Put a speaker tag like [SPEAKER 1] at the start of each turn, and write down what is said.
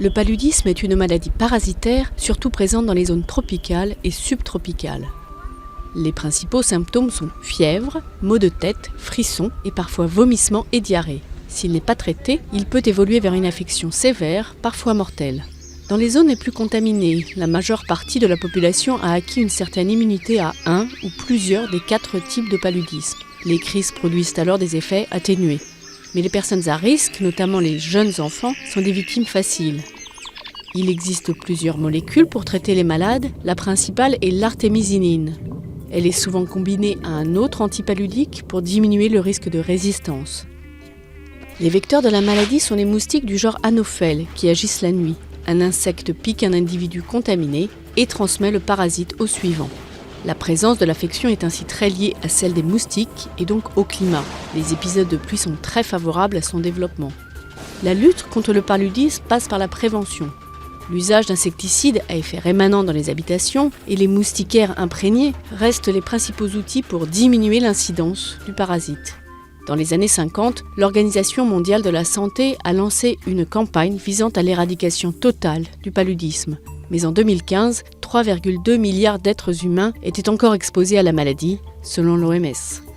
[SPEAKER 1] Le paludisme est une maladie parasitaire, surtout présente dans les zones tropicales et subtropicales. Les principaux symptômes sont fièvre, maux de tête, frissons et parfois vomissements et diarrhée. S'il n'est pas traité, il peut évoluer vers une infection sévère, parfois mortelle. Dans les zones les plus contaminées, la majeure partie de la population a acquis une certaine immunité à un ou plusieurs des 4 types de paludisme. Les crises produisent alors des effets atténués. Mais les personnes à risque, notamment les jeunes enfants, sont des victimes faciles. Il existe plusieurs molécules pour traiter les malades. La principale est l'artémisinine. Elle est souvent combinée à un autre antipaludique pour diminuer le risque de résistance. Les vecteurs de la maladie sont les moustiques du genre Anophèle qui agissent la nuit. Un insecte pique un individu contaminé et transmet le parasite au suivant. La présence de l'affection est ainsi très liée à celle des moustiques et donc au climat. Les épisodes de pluie sont très favorables à son développement. La lutte contre le paludisme passe par la prévention. L'usage d'insecticides à effet rémanent dans les habitations et les moustiquaires imprégnés restent les principaux outils pour diminuer l'incidence du parasite. Dans les années 50, l'Organisation mondiale de la santé a lancé une campagne visant à l'éradication totale du paludisme. Mais en 2015, 3,2 milliards d'êtres humains étaient encore exposés à la maladie, selon l'OMS.